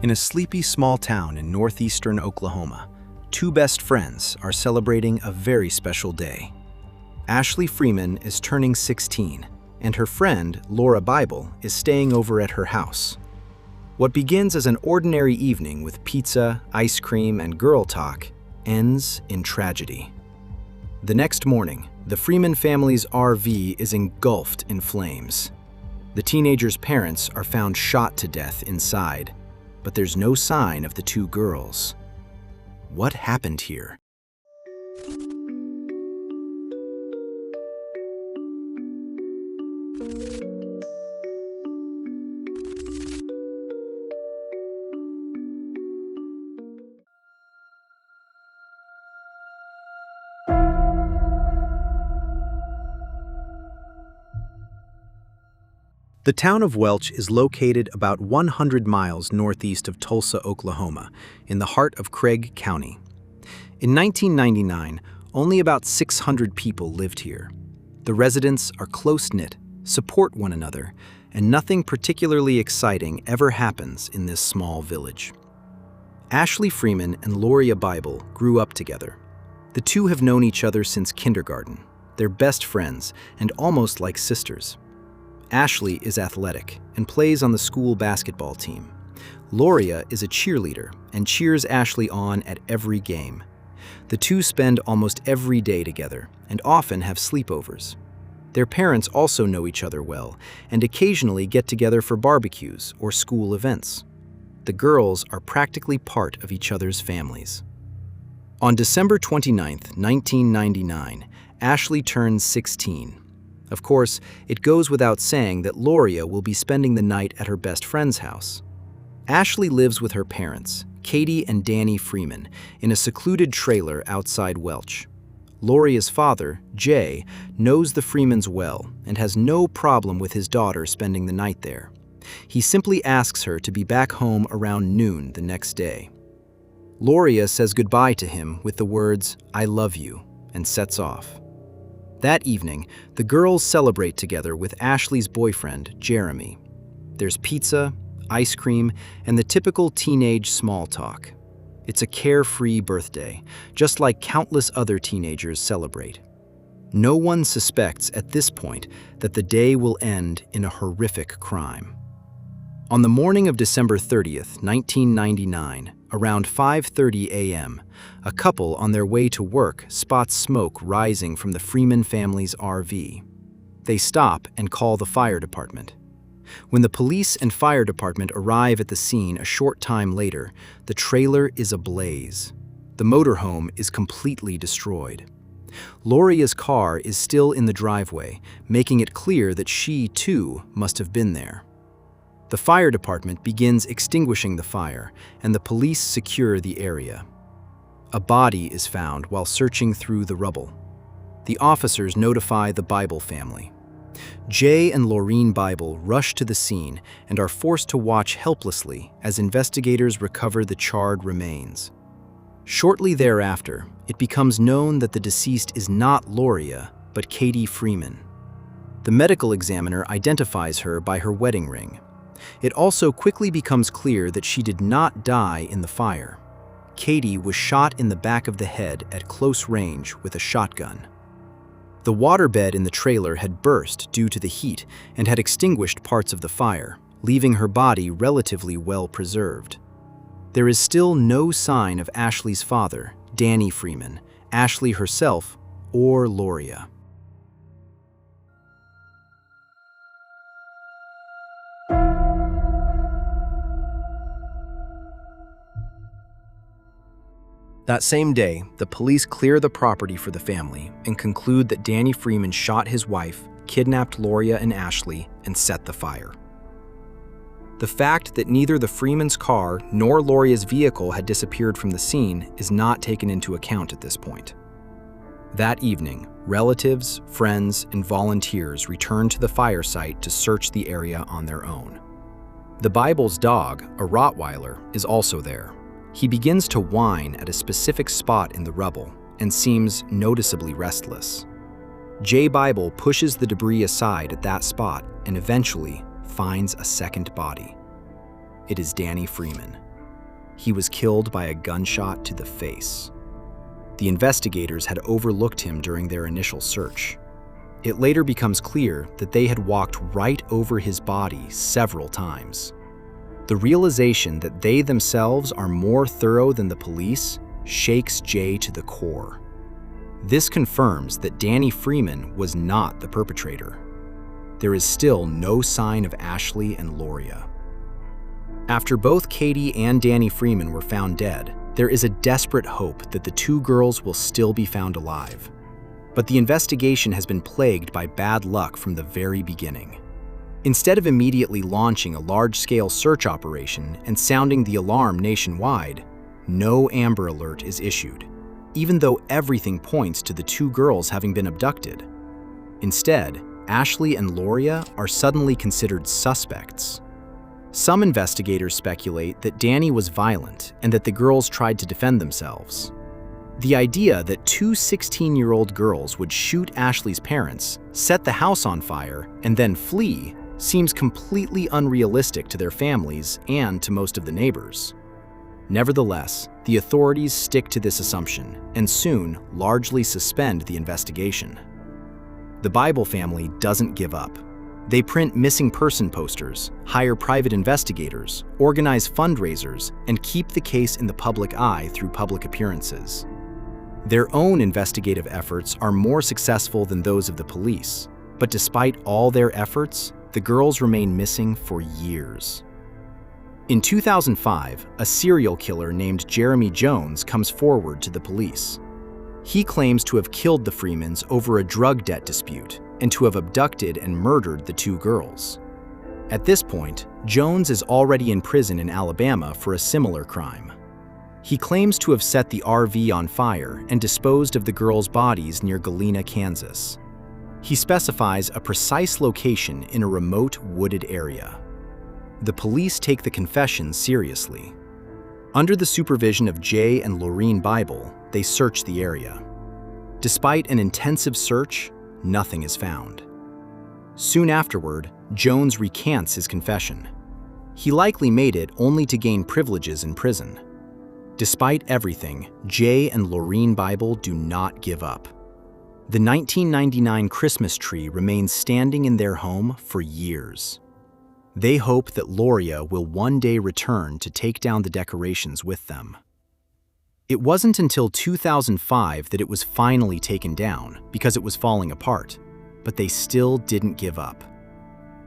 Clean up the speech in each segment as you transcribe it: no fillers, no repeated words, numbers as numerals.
In a sleepy small town in northeastern Oklahoma, two best friends are celebrating a very special day. Ashley Freeman is turning 16, and her friend, Laura Bible, is staying over at her house. What begins as an ordinary evening with pizza, ice cream, and girl talk ends in tragedy. The next morning, the Freeman family's RV is engulfed in flames. The teenagers' parents are found shot to death inside, but there's no sign of the two girls. What happened here? The town of Welch is located about 100 miles northeast of Tulsa, Oklahoma, in the heart of Craig County. In 1999, only about 600 people lived here. The residents are close-knit, support one another, and nothing particularly exciting ever happens in this small village. Ashley Freeman and Lauria Bible grew up together. The two have known each other since kindergarten. They're best friends and almost like sisters. Ashley is athletic and plays on the school basketball team. Lauria is a cheerleader and cheers Ashley on at every game. The two spend almost every day together and often have sleepovers. Their parents also know each other well and occasionally get together for barbecues or school events. The girls are practically part of each other's families. On December 29, 1999, Ashley turns 16. Of course, it goes without saying that Lauria will be spending the night at her best friend's house. Ashley lives with her parents, Katie and Danny Freeman, in a secluded trailer outside Welch. Lauria's father, Jay, knows the Freemans well and has no problem with his daughter spending the night there. He simply asks her to be back home around noon the next day. Lauria says goodbye to him with the words, "I love you," and sets off. That evening, the girls celebrate together with Ashley's boyfriend, Jeremy. There's pizza, ice cream, and the typical teenage small talk. It's a carefree birthday, just like countless other teenagers celebrate. No one suspects at this point that the day will end in a horrific crime. On the morning of December 30th, 1999, around 5:30 a.m., a couple on their way to work spots smoke rising from the Freeman family's RV. They stop and call the fire department. When the police and fire department arrive at the scene a short time later, the trailer is ablaze. The motorhome is completely destroyed. Lauria's car is still in the driveway, making it clear that she, too, must have been there. The fire department begins extinguishing the fire, and the police secure the area. A body is found while searching through the rubble. The officers notify the Bible family. Jay and Laureen Bible rush to the scene and are forced to watch helplessly as investigators recover the charred remains. Shortly thereafter, it becomes known that the deceased is not Lauria, but Katie Freeman. The medical examiner identifies her by her wedding ring. It also quickly becomes clear that she did not die in the fire. Katie was shot in the back of the head at close range with a shotgun. The waterbed in the trailer had burst due to the heat and had extinguished parts of the fire, leaving her body relatively well preserved. There is still no sign of Ashley's father, Danny Freeman, Ashley herself, or Lauria. That same day, the police clear the property for the family and conclude that Danny Freeman shot his wife, kidnapped Lauria and Ashley, and set the fire. The fact that neither the Freeman's car nor Lauria's vehicle had disappeared from the scene is not taken into account at this point. That evening, relatives, friends, and volunteers return to the fire site to search the area on their own. The Bible's dog, a Rottweiler, is also there. He begins to whine at a specific spot in the rubble and seems noticeably restless. Jay Bible pushes the debris aside at that spot and eventually finds a second body. It is Danny Freeman. he was killed by a gunshot to the face. The investigators had overlooked him during their initial search. It later becomes clear that they had walked right over his body several times. The realization that they themselves are more thorough than the police shakes Jay to the core. This confirms that Danny Freeman was not the perpetrator. There is still no sign of Ashley and Lauria. After both Katie and Danny Freeman were found dead, there is a desperate hope that the two girls will still be found alive. But the investigation has been plagued by bad luck from the very beginning. Instead of immediately launching a large-scale search operation and sounding the alarm nationwide, no Amber Alert is issued, even though everything points to the two girls having been abducted. Instead, Ashley and Lauria are suddenly considered suspects. Some investigators speculate that Danny was violent and that the girls tried to defend themselves. The idea that two 16-year-old girls would shoot Ashley's parents, set the house on fire, and then flee seems completely unrealistic to their families and to most of the neighbors. Nevertheless, the authorities stick to this assumption and soon largely suspend the investigation. The Bible family doesn't give up. They print missing person posters, hire private investigators, organize fundraisers, and keep the case in the public eye through public appearances. Their own investigative efforts are more successful than those of the police, but despite all their efforts, the girls remain missing for years. In 2005, a serial killer named Jeremy Jones comes forward to the police. He claims to have killed the Freemans over a drug debt dispute and to have abducted and murdered the two girls. At this point, Jones is already in prison in Alabama for a similar crime. He claims to have set the RV on fire and disposed of the girls' bodies near Galena, Kansas. He specifies a precise location in a remote wooded area. The police take the confession seriously. Under the supervision of Jay and Laureen Bible, they search the area. Despite an intensive search, nothing is found. Soon afterward, Jones recants his confession. He likely made it only to gain privileges in prison. Despite everything, Jay and Laureen Bible do not give up. The 1999 Christmas tree remains standing in their home for years. They hope that Lauria will one day return to take down the decorations with them. It wasn't until 2005 that it was finally taken down because it was falling apart, but they still didn't give up.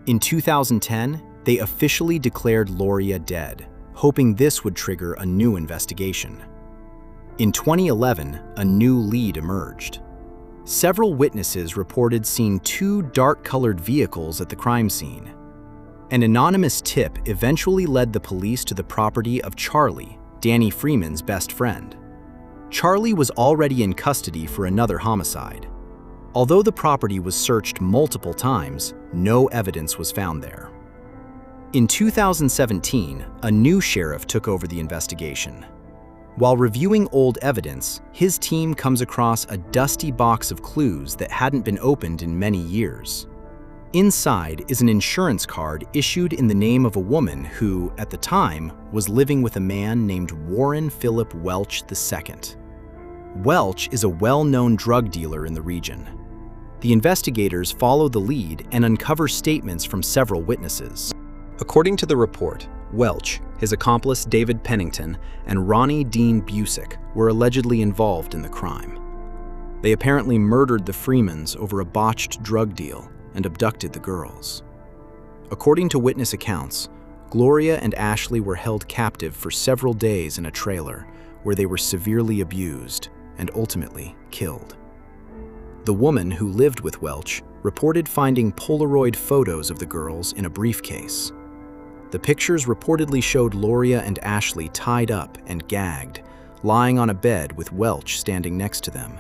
In 2010, they officially declared Lauria dead, hoping this would trigger a new investigation. In 2011, a new lead emerged. Several witnesses reported seeing two dark-colored vehicles at the crime scene. An anonymous tip eventually led the police to the property of Charlie, Danny Freeman's best friend. Charlie was already in custody for another homicide. Although the property was searched multiple times, no evidence was found there. In 2017, a new sheriff took over the investigation. While reviewing old evidence, his team comes across a dusty box of clues that hadn't been opened in many years. Inside is an insurance card issued in the name of a woman who, at the time, was living with a man named Warren Philip Welch II. Welch is a well-known drug dealer in the region. The investigators follow the lead and uncover statements from several witnesses. According to the report, Welch, his accomplice David Pennington, and Ronnie Dean Busick were allegedly involved in the crime. They apparently murdered the Freemans over a botched drug deal and abducted the girls. According to witness accounts, Gloria and Ashley were held captive for several days in a trailer where they were severely abused and ultimately killed. The woman who lived with Welch reported finding Polaroid photos of the girls in a briefcase. The pictures reportedly showed Lauria and Ashley tied up and gagged, lying on a bed with Welch standing next to them.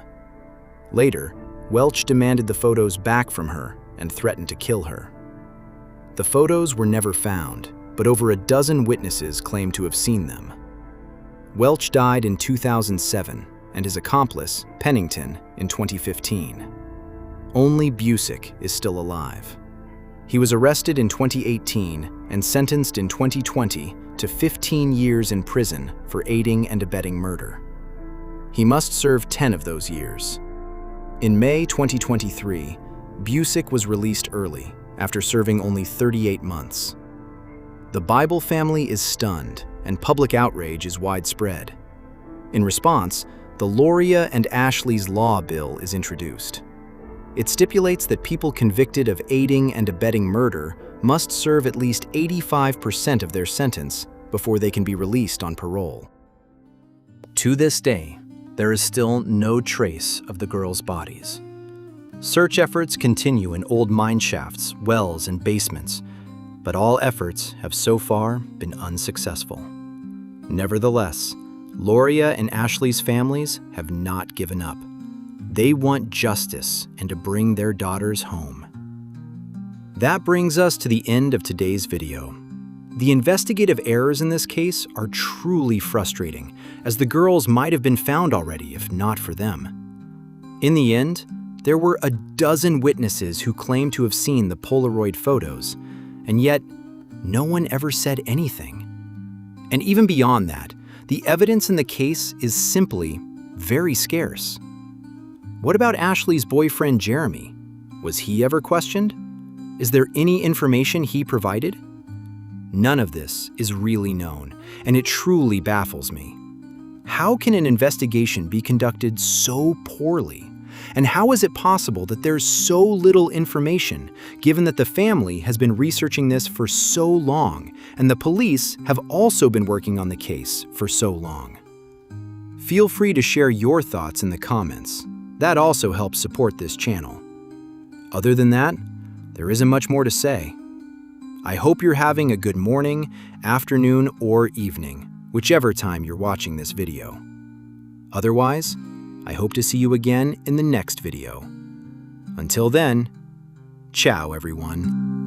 Later, Welch demanded the photos back from her and threatened to kill her. The photos were never found, but over a dozen witnesses claimed to have seen them. Welch died in 2007, and his accomplice, Pennington, in 2015. Only Busick is still alive. He was arrested in 2018 and sentenced in 2020 to 15 years in prison for aiding and abetting murder. He must serve 10 of those years. In May 2023, Busick was released early after serving only 38 months. The Bible family is stunned, and public outrage is widespread. In response, the Lauria and Ashley's Law Bill is introduced. It stipulates that people convicted of aiding and abetting murder must serve at least 85% of their sentence before they can be released on parole. To this day, there is still no trace of the girls' bodies. Search efforts continue in old mine shafts, wells, and basements, but all efforts have so far been unsuccessful. Nevertheless, Lauria and Ashley's families have not given up. They want justice and to bring their daughters home. That brings us to the end of today's video. The investigative errors in this case are truly frustrating, as the girls might have been found already if not for them. In the end, there were a dozen witnesses who claimed to have seen the Polaroid photos, and yet no one ever said anything. And even beyond that, the evidence in the case is simply very scarce. What about Ashley's boyfriend, Jeremy? Was he ever questioned? Is there any information he provided? None of this is really known, and it truly baffles me. How can an investigation be conducted so poorly? And how is it possible that there's so little information, given that the family has been researching this for so long, and the police have also been working on the case for so long? Feel free to share your thoughts in the comments. That also helps support this channel. Other than that, there isn't much more to say. I hope you're having a good morning, afternoon, or evening, whichever time you're watching this video. Otherwise, I hope to see you again in the next video. Until then, ciao everyone.